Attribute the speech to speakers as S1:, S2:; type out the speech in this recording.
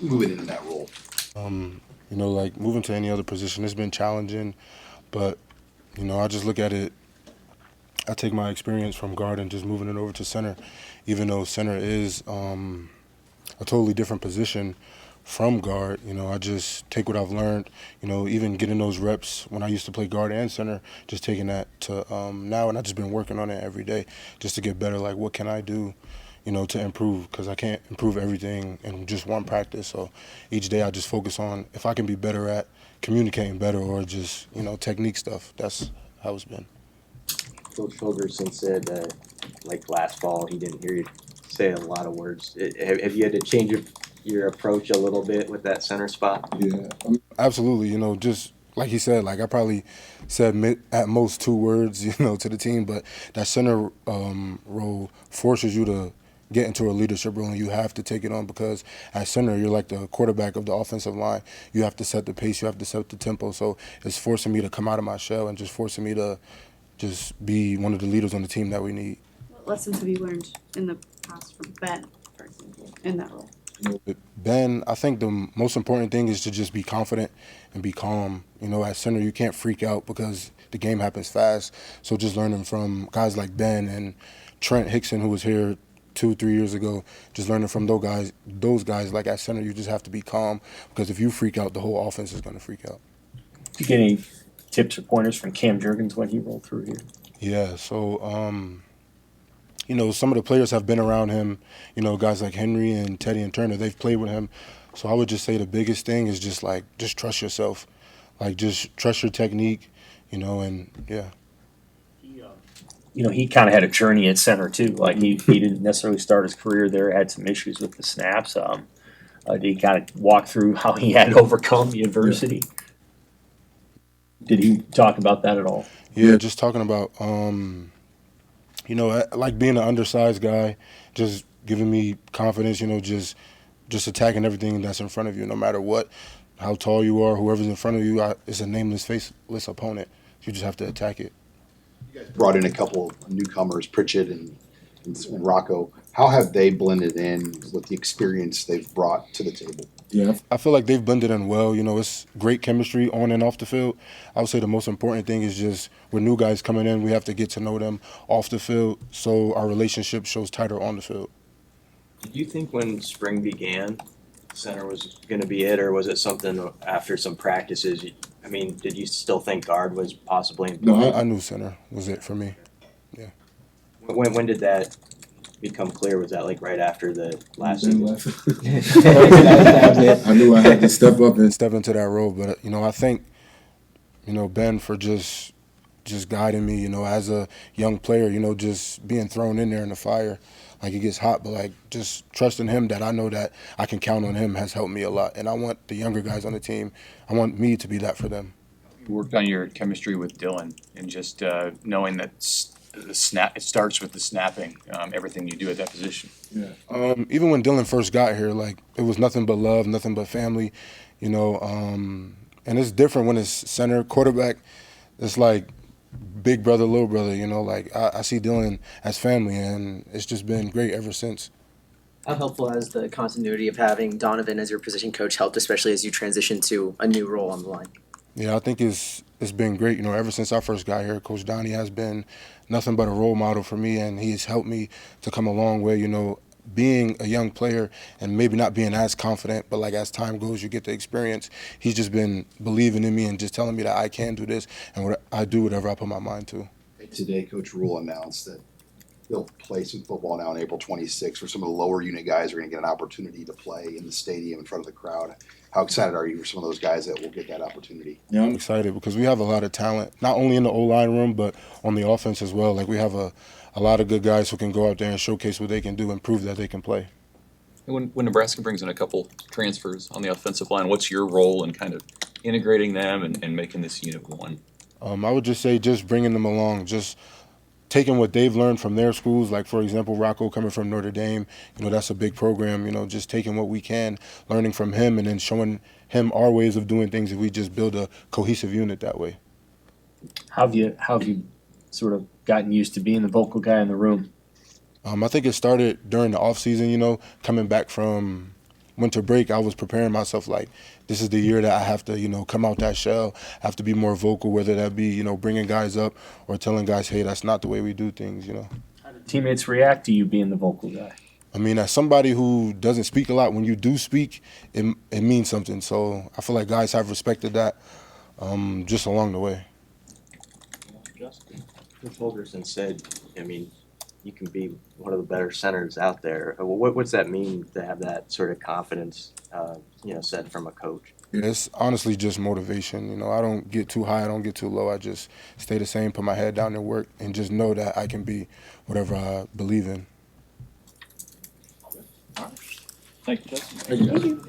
S1: moving into that role?
S2: Like moving to any other position, it's been challenging, but I just look at it. I take my experience from guard and just moving it over to center, even though center is a totally different position from guard. I just take what I've learned. Even getting those reps when I used to play guard and center, just taking that to now, and I've just been working on it every day just to get better. Like, what can I do? To improve, because I can't improve everything in just one practice. So each day I just focus on if I can be better at communicating better or just, technique stuff. That's how it's been.
S3: Coach Fulgerson said, like last fall, he didn't hear you say a lot of words. Have you had to change your approach a little bit with that center spot?
S2: Yeah, absolutely. Just like he said, like I probably said at most 2 words, to the team, but that center role forces you to get into a leadership role, and you have to take it on because at center you're like the quarterback of the offensive line. You have to set the pace, you have to set the tempo. So it's forcing me to come out of my shell and just forcing me to just be one of the leaders on the team that we need.
S4: What lessons have you learned in the past from Ben, for example, in that role?
S2: Ben, I think the most important thing is to just be confident and be calm. At center you can't freak out because the game happens fast. So just learning from guys like Ben and Trent Hickson, who was here 2, 3 years ago, just learning from those guys like at center, you just have to be calm because if you freak out, the whole offense is going to freak out.
S5: Did you get any tips or pointers from Cam Jurgens when he rolled through here?
S2: Yeah, so some of the players have been around him, guys like Henry and Teddy and Turner, they've played with him. So I would just say the biggest thing is just trust yourself. Like, just trust your technique, and yeah.
S5: He kind of had a journey at center too. Like he didn't necessarily start his career there. Had some issues with the snaps. Did he kind of walk through how he had to overcome the adversity? Did he talk about that at all?
S2: Yeah, just talking about like being an undersized guy, just giving me confidence. Just attacking everything that's in front of you, no matter what, how tall you are, whoever's in front of you. It's a nameless, faceless opponent. You just have to attack it.
S1: You guys brought in a couple of newcomers, Pritchett and Rocco. How have they blended in with the experience they've brought to the table?
S2: Yeah, I feel like they've blended in well. It's great chemistry on and off the field. I would say the most important thing is just with new guys coming in, we have to get to know them off the field so our relationship shows tighter on the field.
S3: Did you think when spring began, center was going to be it, or was it something after some practices? I mean, did you still think guard was possibly?
S2: No, I knew center was it for me. Yeah.
S3: When did that become clear? Was that like right after the last season?
S2: I knew I had to step up and step into that role, but I think Ben for just guiding me, as a young player, just being thrown in there in the fire, like it gets hot, but like just trusting him that I know that I can count on him has helped me a lot, and I want the younger guys on the team, I want me to be that for them.
S6: You worked on your chemistry with Dylan and just knowing that it starts with the snapping, everything you do at that position.
S2: Yeah. Even when Dylan first got here, like it was nothing but love, nothing but family, and it's different when it's center quarterback. It's like big brother, little brother, like I see Dylan as family, and it's just been great ever since.
S7: How helpful has the continuity of having Donovan as your position coach helped, especially as you transition to a new role on the line?
S2: Yeah, I think it's been great. Ever since I first got here, Coach Donnie has been nothing but a role model for me, and he's helped me to come a long way. Being a young player and maybe not being as confident, but like as time goes, you get the experience. He's just been believing in me and just telling me that I can do this, and I do whatever I put my mind to.
S1: Today, Coach Rule announced that he'll play some football now on April 26th, where some of the lower unit guys are going to get an opportunity to play in the stadium in front of the crowd. How excited are you for some of those guys that will get that opportunity?
S2: Yeah, I'm excited because we have a lot of talent, not only in the O-line room, but on the offense as well. Like we have a lot of good guys who can go out there and showcase what they can do and prove that they can play.
S6: And when Nebraska brings in a couple transfers on the offensive line, what's your role in kind of integrating them and making this unit one?
S2: I would just say just bringing them along, just taking what they've learned from their schools, like, for example, Rocco coming from Notre Dame, that's a big program, just taking what we can, learning from him, and then showing him our ways of doing things if we just build a cohesive unit that way.
S5: How have you sort of gotten used to being the vocal guy in the room?
S2: I think it started during the off season, coming back from winter break, I was preparing myself like, this is the year that I have to, you know, come out that shell, have to be more vocal, whether that be, you know, bringing guys up or telling guys, hey, that's not the way we do things, you know.
S5: How do teammates react to you being the vocal guy?
S2: I mean, as somebody who doesn't speak a lot, when you do speak, it means something. So I feel like guys have respected that just along the way.
S3: Coach Holgerson said, I mean, you can be one of the better centers out there. What's that mean to have that sort of confidence, said from a coach?
S2: It's honestly just motivation. You know, I don't get too high, I don't get too low. I just stay the same, put my head down and work, and just know that I can be whatever I believe in.
S8: Thank you, Justin.